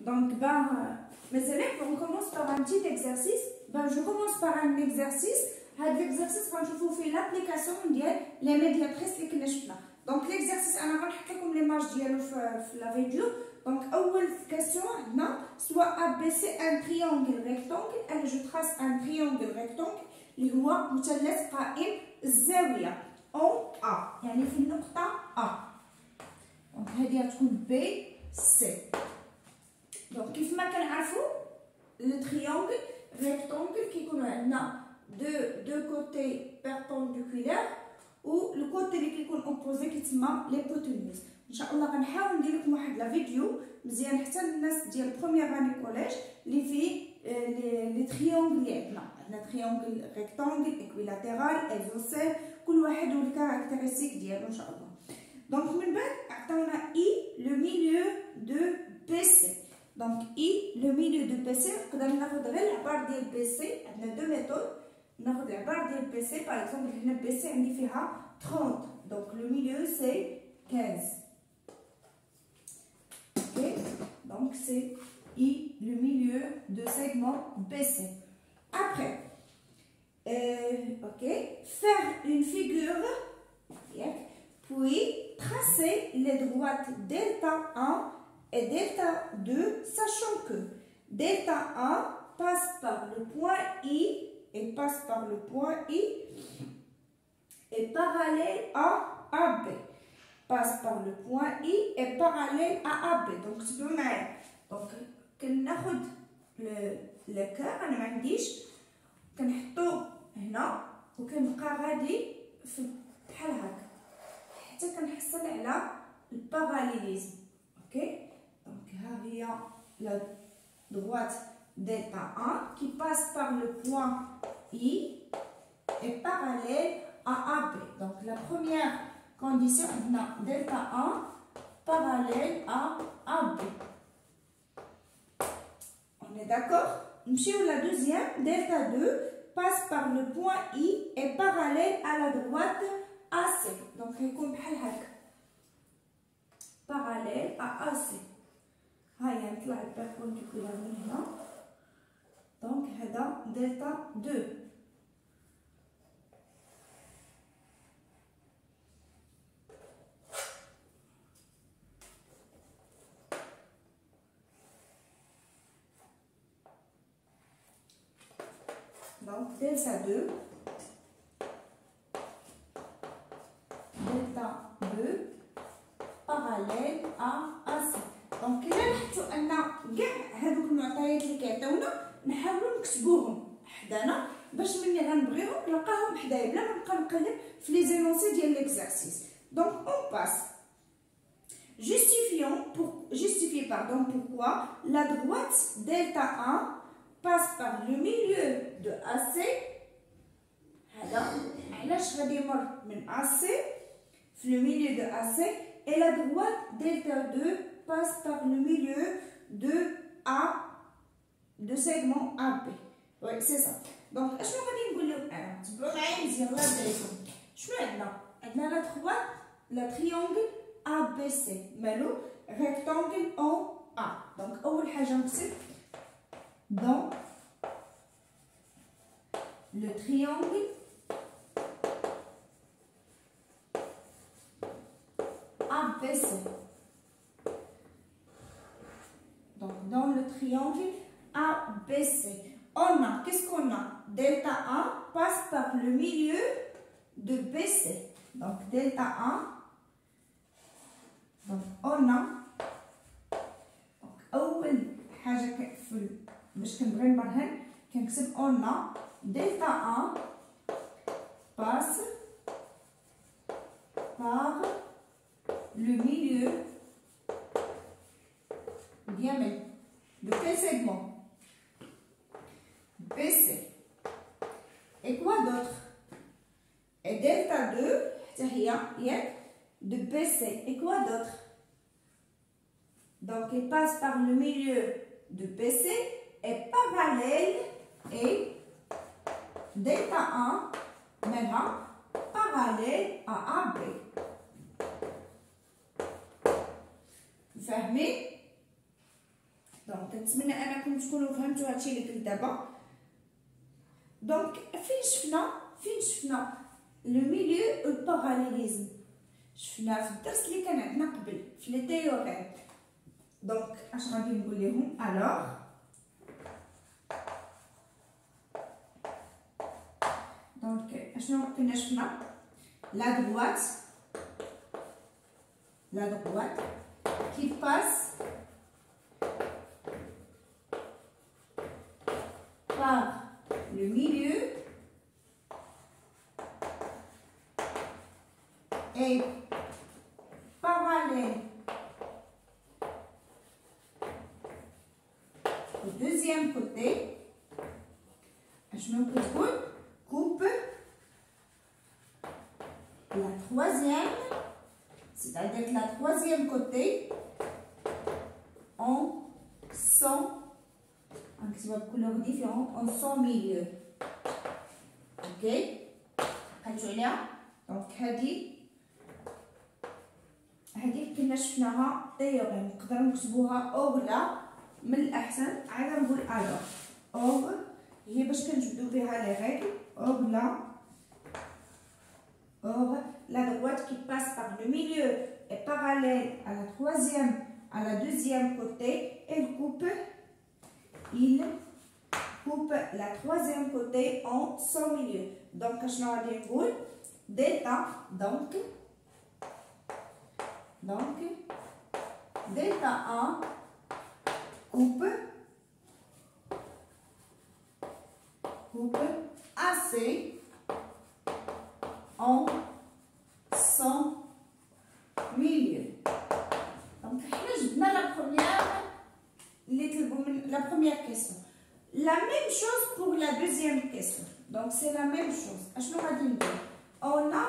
Donc, mes élèves, on commence par un petit exercice. Je commence par un exercice. L'exercice, on fait l'application de les médiatrices que nous avons. Donc, l'exercice, on va vous les marges de la vidéo. Donc, première question, soit ABC un triangle rectangle. Et je trace un triangle rectangle. اللي هو مثلث قائم الزاويه او ا يعني في النقطه ا دونك هذه غتكون بي سي دونك كيف ما كنعرفوا لو تريونغل ريكتونغل كيكونوا عندنا دو كوتي بيربونديكولير و لو كوتي اللي كيكون اوبوزي كيتسمى ليبوتينيوز. ان شاء الله غنحاول ندير لكم واحد لا فيديو مزيان حتى الناس ديال بروميير اني كوليج اللي فيه لي تريونغل اللي عندنا تريونغل ريكتونغل ايكويلاتيرال ايزوسيل كل واحد و الكاركتيرستيك ديالو ان شاء الله. دونك من بعد عطاونا اي لو ميليو دو بي سي. دونك اي لو ميليو دو بي سي نقدر ناخذ غير العبار ديال بي سي. عندنا دو ميثود ناخذ العبار ديال بي سي. باغ اكزومبل هنا بي سي عندي فيها 30 دونك لو ميليو سي 15. اوكي دونك سي I, le milieu de segment BC. Après, faire une figure, puis tracer les droites delta 1 et delta 2, sachant que delta 1 passe par le point I et passe par le point I est parallèle à AB. Passe par le point I et parallèle à AB. Donc, c'est bien mal. Donc, كناخد الكار انا ما عنديش كنحطو هنا وكنبقى غادي في بحال هكا حتى كنحصل على الباراليليزم. اوكي دونك ها هي لا droite delta 1 qui passe par le point I est parallèle à AB. Donc la première condition عندنا delta 1 parallèle à AB. On est d'accord? La deuxième, delta 2 passe par le point I et parallèle à la droite AC. Donc, il y a parallèle à AC. Il y a perpendiculaire maintenant. Donc, delta 2. Donc, delta 2, parallèle à AC. Donc, إلا لاحظتوا أن كاع هذوك المعطيات اللي كيعطيونا نحاولوا نكتبوهم حدانا باش ملي غنبغيهم نلقاهم حدايا بلا ما نبقى نقلب في لي زينونسي ديال ليكزارسيس. Donc, on passe. Justifier pourquoi la droite delta 1 passe par le milieu de AC. علاش غادي يمر من AC في le milieu de AC et la droite delta 2 passe par le milieu de A de segment AB. Oui, c'est ça. Donc اشنو غادي نقول لكم انا تبعوا معايا مزيان الله يرضي عليكم. شنو عندنا لا droite la triangle ABC مالو rectangle en A. Donc اول حاجه نكتب dans le triangle ABC. Donc, dans le triangle ABC, on a, qu'est-ce qu'on a? Delta 1 passe par le milieu de BC. Donc, delta 1, donc, on a, donc, أول حاجة باش كنبغي نبرهن كنكتب on a delta 1 passe par le milieu de quel segment? BC. Et quoi d'autre? Et delta 2 de BC. Et quoi d'autre? Donc il passe par le milieu de BC est parallèle et delta 1 maintenant parallèle à AB. Fermé. Donc دونك كنتمنى انكم تكونوا فهمتوا هادشي اللي قلت دابا. دونك فين شفنا لو ميليو و الباراليليزم؟ شفنا في الدرس اللي كان عندنا قبل في لي تيوريم. دونك اش غادي نقول لهم؟ الوغ دونك اشنو كنا شفنا؟ لا droite qui passe par le milieu est parallèle au deuxième côté. اشنو كتقول؟ coupe la troisième, c'est-à-dire la troisième côté en 100, c'est une couleur différente, en 100 milieux. Ok? Donc, هذه كنا شفناها تيوريم، نقدروا نكتبوها اور لا، من الأحسن عاد نقول الوغ. اور هي باش كنجبدو بها لي ريغل، اور لا. Or, la droite qui passe par le milieu est parallèle à la deuxième côté. Il coupe la troisième côté en son milieu. Donc, je vais dire delta. Donc, delta 1 coupe AC en 100 milieux. Donc, la première question. La même chose pour la deuxième question. Donc, c'est la même chose. On a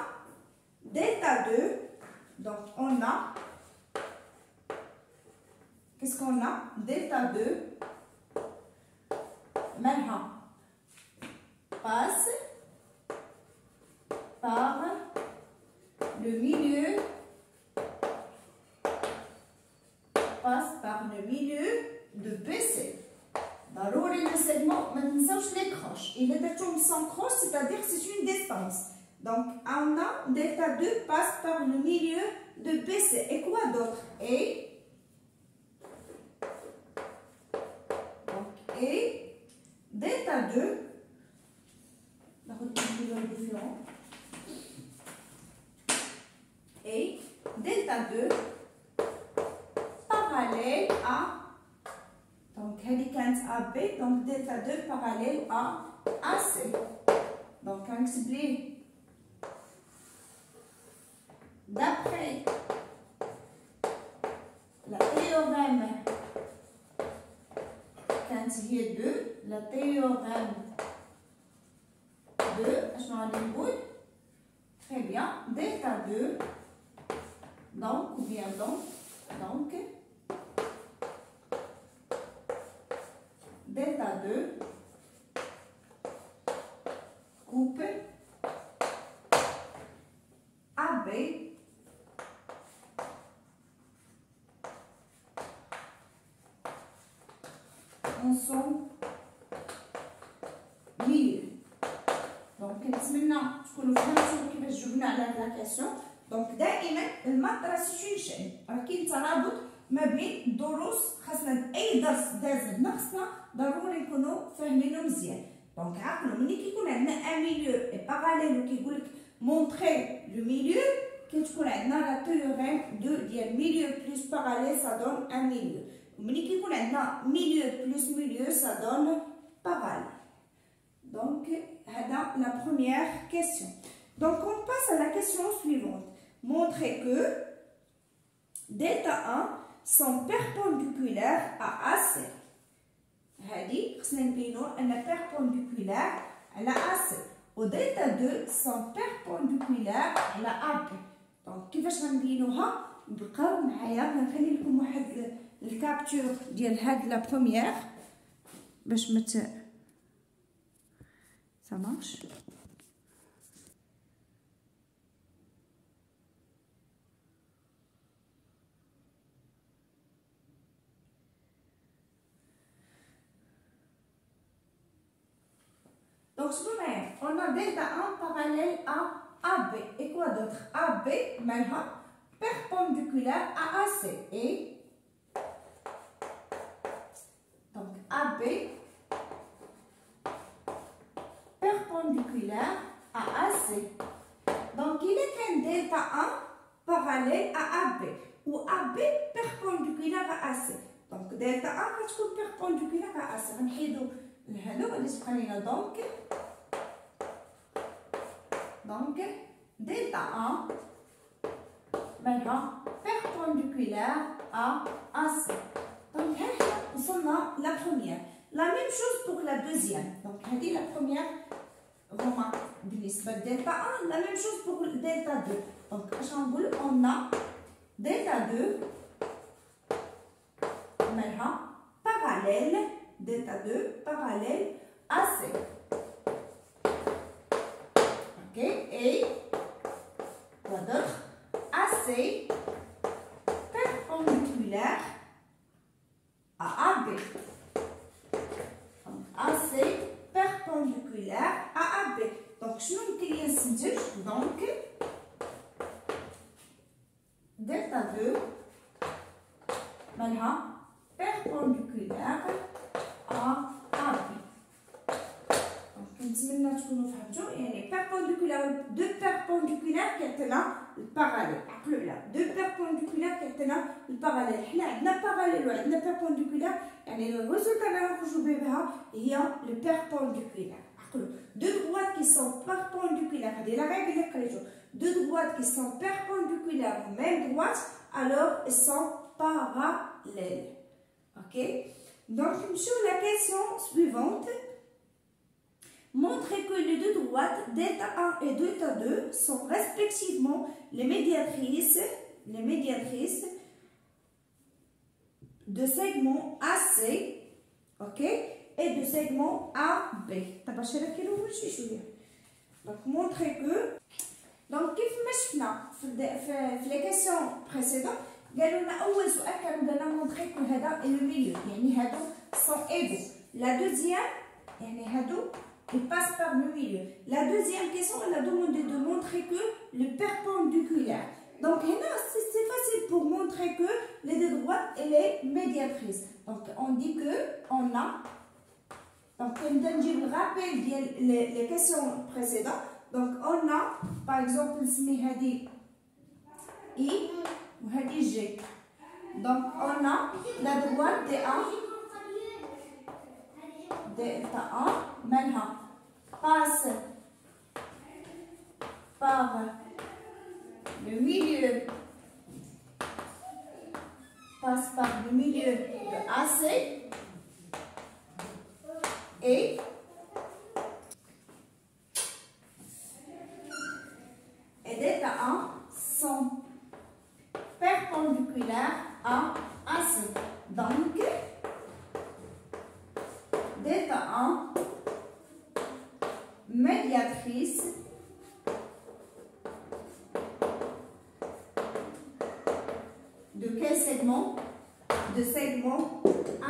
delta 2. Donc, on a. Qu'est-ce qu'on a? Delta 2. Maintenant, passe par le milieu, de BC. D'abord, le segment, maintenant, je les croche. Il est de sans croche, c'est-à-dire que c'est une distance. Donc, on a delta 2 passe par le milieu de BC. Et quoi d'autre? Et delta 2, la couleur est différente. Et delta 2 parallèle à, donc hélicante AB, donc delta 2 parallèle à AC. Donc on explique d'après la théorème quand il y a 2, la théorème 2, très bien, delta 2, donc, ou bien donc, delta 2 coupe AB en son milieu. Donc, نتمنى تكونوا فهمتوا كيفاش جبنا على هاد لا كاسيون. دونك دائما الماط راه سي اون شين، راه كاين ترابط ما بين الدروس. خاصنا اي درس دازنا خاصنا ضروري نكونوا فاهمينه مزيان. دونك عقلوا ملي كيكون عندنا ان ميليو اي باراليل وكيقول لك مونطري لو ميليو، كتكون عندنا لا تيوريم ديال ميليو بلس باراليل سا دون ان ميليو. وملي كيكون عندنا ميليو بلس ميليو سا دون باراليل. Donc, la première question. Donc, on passe à la question suivante. Montrer que delta 1 sont perpendiculaires à AC. هذه خصنا نبينو أن perpendiculaire على AC. و delta 2 sont perpendiculaires على AB. Donc, كيفاش غنبينوها؟ بقاو معايا، غنخلي لكم واحد الكابتور ديال هاد لا بروميير باش Ça marche? Donc, on a delta 1 parallèle à AB. Et quoi d'autre? AB, maintenant, perpendiculaire à AC. Et donc, AB, perpendiculaire à AC. Donc, il est qu'un delta 1 parallèle à AB. Ou AB perpendiculaire à AC. Donc, delta 1 va être perpendiculaire à AC. On va donc, delta 1 maintenant perpendiculaire à AC. Donc, nous sommes la première. La même chose pour la deuxième. Donc, la première remarque delta 1, la même chose pour delta 2. Donc, on a delta 2 maintenant parallèle, delta 2 parallèle à C. Ok, et quoi d'autre? AC perpendiculaire à AB. Donc, AC perpendiculaire à AB. Donc, je vais vous donc delta 2 maintenant perpendiculaire à AB. Donc, نتمنى تكونوا فهمتوا يعني perpendiculaire deux perpendiculaires كيعطينا الباراليل. عقلوا عليها deux perpendiculaires كيعطينا الباراليل. حنا عندنا باراليل وعندنا perpendiculaire يعني الريزولتا اللي غنخرجوا بها هي le perpendiculaire. عقلوا deux droites qui sont perpendiculaires. هذه لا règle اللي قريتو. Deux droites qui sont perpendiculaires aux mêmes droites, alors elles sont parallèles. Ok? Donc, sur la question suivante, montrez que les deux droites, delta 1 et delta 2, sont respectivement les médiatrices de segments AC, ok, et de segments AB. Donc, montrez que. Donc, كيف ما شفنا في les questions précédentes قالوا لنا أول سؤال كانوا بدنا montrer que هذا est le milieu يعني هادو sont égaux. La deuxième يعني هادو ils passent par le milieu. La deuxième question elle a demandé de montrer que le perpendiculaire. Donc هنا c'est facile pour montrer que les deux droites elle est médiatrice. Donc on dit que on a donc كنبدا نجيب الرابيل ديال les questions précédentes. Donc on a par exemple نسمي هذه I وهذه G. Donc on a la droite DA delta 1 مالها passe par le milieu de AC et delta 1 sont perpendiculaires à AC. Donc, delta 1 médiatrice de quel segment? De segment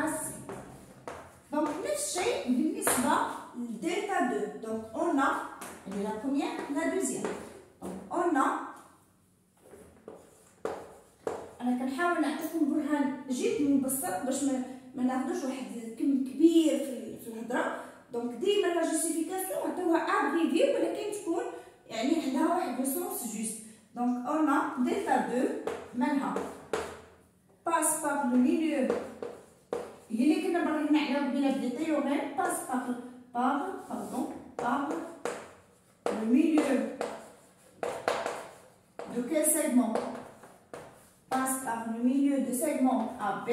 AC. Donc, نفس الشيء بالنسبة لدلتا 2. Donc, on a la première, la deuxième. Donc, on a أنا كنحاول نعطيكم برهان جد مبسط باش ما ناخذوش واحد كم كبير في الهضره. دونك ديما لا جوستيفيكاسيون عطيوها ابريفي ولكن تكون يعني عندها واحد السونس جوست. دونك اون دلتا 2 مالها باس بار لو ميليو هي اللي كنا باغيين نعلمو بلا في دي تيوريم باس par le milieu de quel segment? Passe par le milieu de segment AB.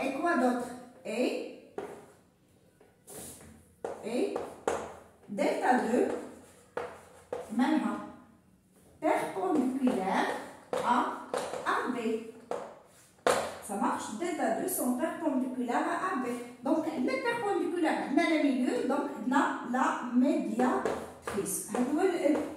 Et quoi d'autre? Et delta 2 maintenant perpendiculaire à AB. Ça marche? Delta 2 sont perpendiculaires à AB. Donc les perpendiculaires dans le milieu, donc dans la médiatrice.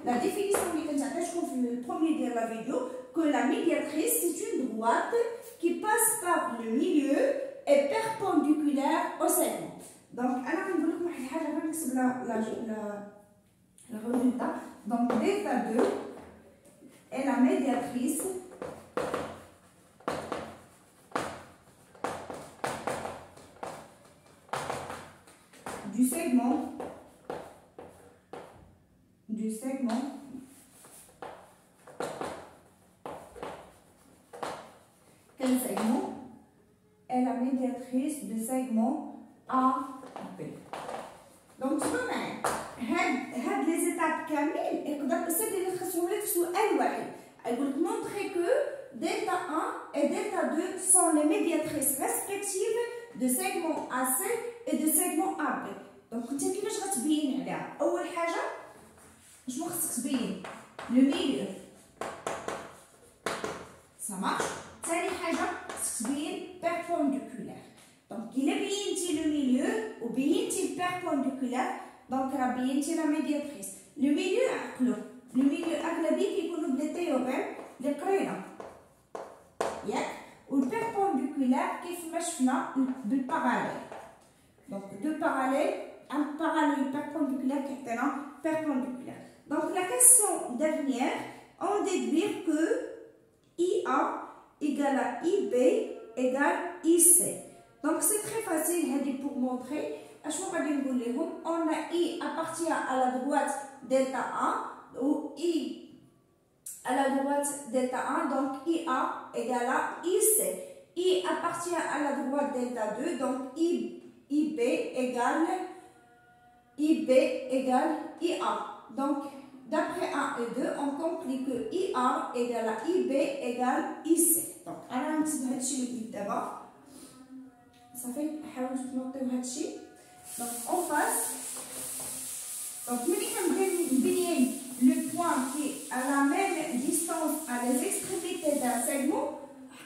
La définition du premier de la vidéo, que la médiatrice c'est une droite qui passe par le milieu et perpendiculaire au segment. دونك انا غنقول لكم واحد الحاجه غير نكتب le résultat. Donc delta 2 est la médiatrice du segment quel segment est la médiatrice du segment AB. Donc شنو معنى هاد لي زيتاب كاملين يقدر الاستاذ يلخصهم لك في سؤال واحد. يقول لك montrer que delta 1 et delta 2 sont les médiatrices respectives de segment AC et de segment AB. دونك انت كيفاش غتبين عليها؟ اول حاجه شنو خصك تبين؟ لو ميليو ça marche. ثاني حاجه خصك تبين perpendiculaire. دونك الا بينتي لو ميليو وبينتي البيربونديكولار دونك راه بينتي لا ميدياتريس. لو ميليو عقلو، لو ميليو اغلبيه كيكونوا بلي تيوريم اللي قرينا ياك، والبيربونديكولار كيف ما شفنا بالباراليل. دونك دو باراليل un parallèle perpendiculaire كيعطينا perpendiculaire. Donc la question dernière, on déduire que IA égale à IB égale IC. Donc c'est très facile pour montrer. On a I appartient à la droite delta 1 ou I à la droite delta 1, donc IA égale à IC. I appartient à la droite delta 2, donc IB égale IA. Donc d'après 1 et 2, on conclut que IA égale à IB égale IC. Donc on a un petit peu d'abord. صافي نحاولوا نوطيو هادشي. دونك اون فاس دونك ملي كنبغي نبين لو بوين كي على ميم ديستونس على لي زيكستريميتي دان سيغمون.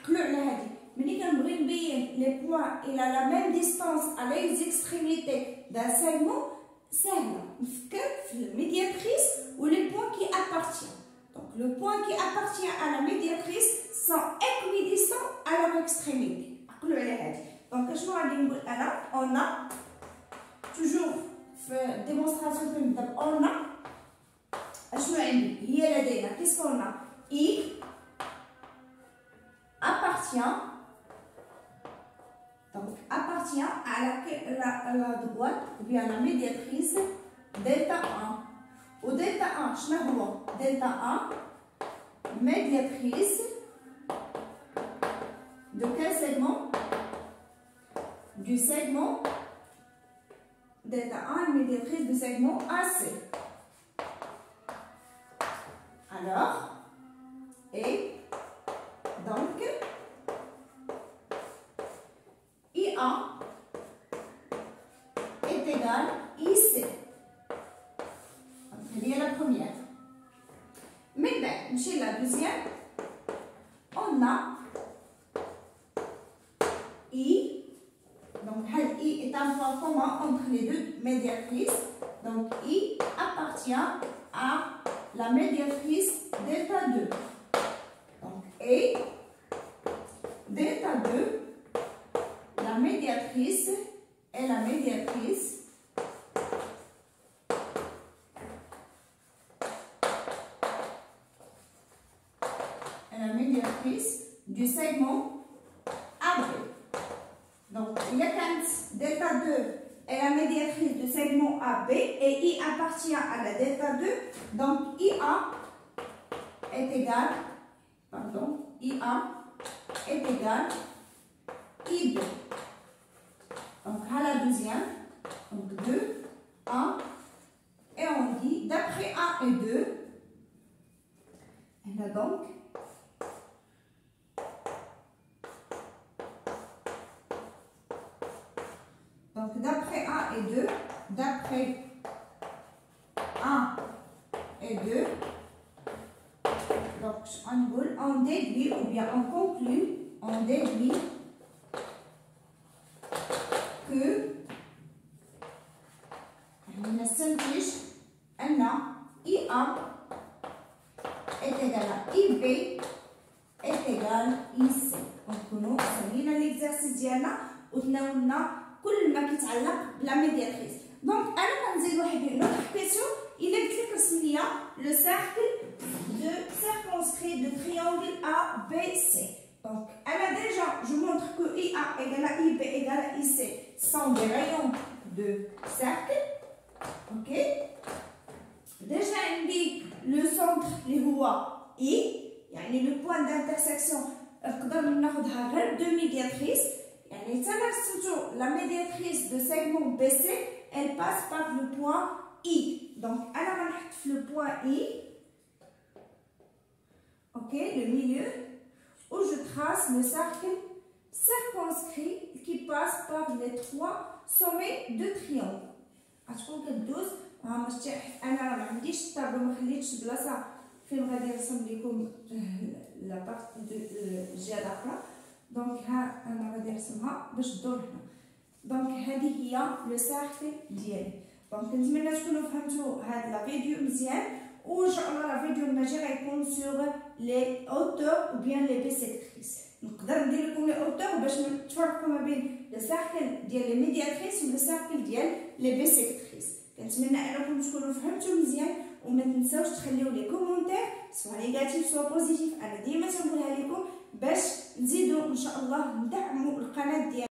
عقلوا على هادي، ملي كنبغي نبين لي بوين الى لا ميم ديستونس على لي زيكستريميتي دان سيغمون سهله. نفكر في الميدياتريس و لي بوين كي ابارتيان. دونك لو بوين كي ابارتيان على ميدياتريس سون ايكويديستون على لور اكستريميتي. عقلوا على هادي. Donc, je vais vous dire, on a toujours fait démonstration que on a. Je vais vous dire, qu'est-ce qu'on a? I appartient, donc appartient à la droite ou bien à la médiatrice delta 1. Au delta 1, je vais vous delta 1, médiatrice de quel segment? Du segment delta 1 médiatrice du segment AC. Alors, et donc IA est égal à IC. C'est la première. Maintenant, chez la deuxième, on a I. Donc, I est un point commun entre les deux médiatrices. Donc, I appartient à la médiatrice delta 2. Donc, et delta 2, la médiatrice est la médiatrice du segment AB. Donc, il y a delta 2 est la médiatrice du segment AB et I appartient à la delta 2. Donc, IA est égal, IB. Donc, à la deuxième, donc 2, 1, et on dit, d'après 1 et 2, on a donc d'après 1 et 2, d'après 1 et 2, donc on déduit ou bien on conclut, on déduit que نستنتج أن IA est égal à IB est égal à IC. نكونوا سالينا l'exercice ديالنا وتناولنا كل ما كيتعلق بلا ميدياتريس. دونك انا غنزيد واحد نوتر كيسيون. الا قلت لك رسم ليا لو سيركل دو سيركونسكري دو تريانجل ا بي سي. Donc, déjà, je montre que IA égale à IB égale à IC sont des rayons de cercle. Ok? Déjà, on dit le centre, I, le point d'intersection, deux médiatrices. La médiatrice de segment BC, elle passe par le point I. Donc, on va mettre le point I. Ok, le milieu. Où je trace le cercle circonscrit qui passe par les trois sommets de triangle. غتكون كدوز انا ما عنديش الطابلو ما خليتش بلاصه فين غادي نرسم لكم لا بارت دو الجهه الاخرى. دونك ها انا غادي نرسمها باش تدور هنا. دونك هذه هي لو سيركل ديالي. دونك كنتمنى تكونوا فهمتوا هاد لا فيديو مزيان، وان شاء الله لا فيديو الماجي غيكون سور لي اوتور او بيان لي بيسيكتريس. نقدر ندير لكم لي اوتور باش تفرقوا ما بين لو سيركل ديال لي ميدياتريس و لو سيركل ديال لي بيسيكتريس. كنتمنى انكم تكونوا فهمتوا مزيان، وما تنساوش تخليو لي كومونتير سواء نيجاتيف سواء بوزيتيف. انا ديما تنقولها لكم باش نزيدوا ان شاء الله ندعموا القناه ديالنا.